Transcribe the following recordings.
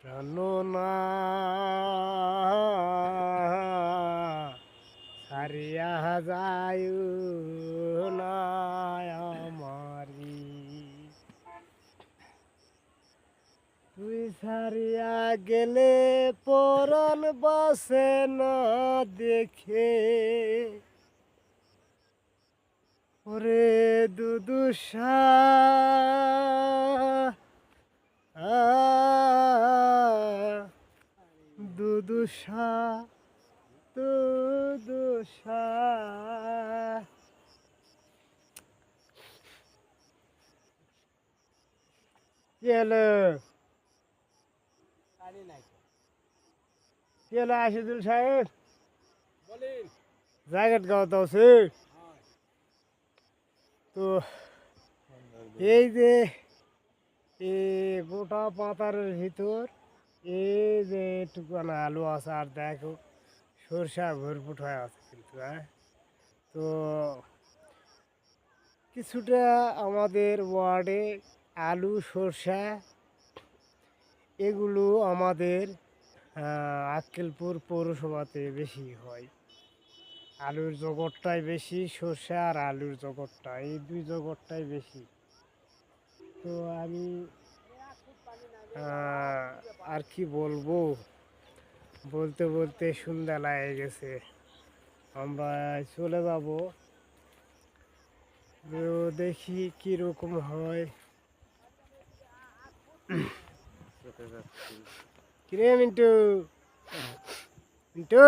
প্রাণনা সারিয়া যায় না আমারি, তুই সারিয়া গেলে পরাণ বাসে না দেখে, ওরে দুদুষা দুদুষা দুদুষা। কি হলো কি হলো আশিদুল সাহেব, জায়গাটা গাওয়া আছে তো। এই যে গোটা পাতারের ভিতর এই যে একটুখানি আলু আছে, আর দেখো সরষা ভরপুর হয়ে আছে কিন্তু। হ্যাঁ, তো কিছুটা আমাদের ওয়ার্ডে আলু সরষা এগুলো আমাদের আক্কেলপুর পৌরসভাতে বেশি হয়। আলুর জগৎটাই বেশি, সরষা আর আলুর জগৎটা, এই দুই জগৎটাই বেশি। তো আমি আর কি বলবো, বলতে বলতে সন্ধ্যা লেগে গেছে, আমরা চলে যাব। তো দেখি কীরকম হয়। কিরে মিন্টু, মিন্টু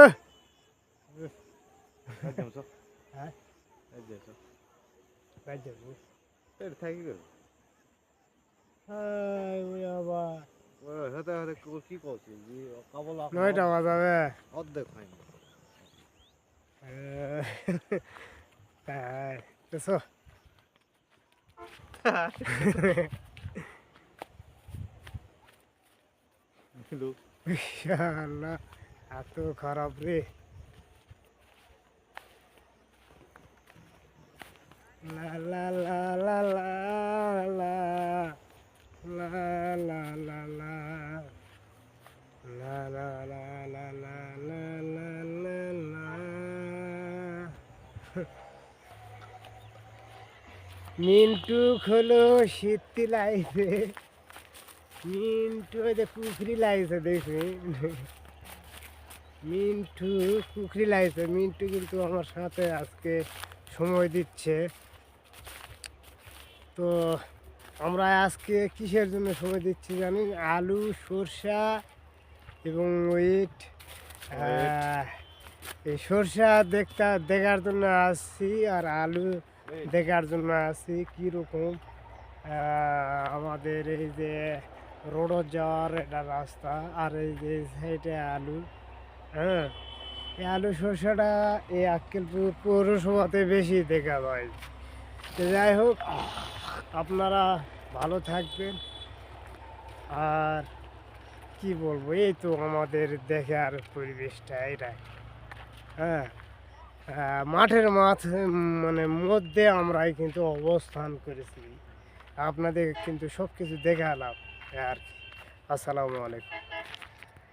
হ্যাঁ নয়টা বাজাবে অর্ধেক হয়নি। তাই আল্লাহ, এত খারাপ রে। লা লা লা লা লা লা লা লা লা লা লা লা লা লা লা লা লা লা লা। মিন্টু হলো শীতটি লাগছে, মিন্টু ওই যে পুকুরি লাগছে দেখি, মিন্টু পুকুরি লাগছে। মিন্টু কিন্তু আমার সাথে আজকে সময় দিচ্ছে। তো আমরা আজকে কিসের জন্য সময় দিচ্ছি জানি, আলু সরষা এবং ওয়েট, এই সরষা দেখার জন্য আসছি, আর আলু দেখার জন্য আসছি কীরকম আমাদের এই যে রোডত যাওয়ার একটা রাস্তা, আর এই যে সাইডে আলু। হ্যাঁ, এই আলু সরষাটা এই আক্কেলপুর পৌরসভাতে বেশি দেখা যায়। তো যাই হোক, আপনারা ভালো থাকবেন। আর কি বলবো, এই তো আমাদের দেখার পরিবেশটা এটাই। হ্যাঁ, মাঠের মানে মধ্যে আমরাই কিন্তু অবস্থান করেছি, আপনাদের কিন্তু সব কিছু দেখালাম আর কি। আসসালামু আলাইকুম।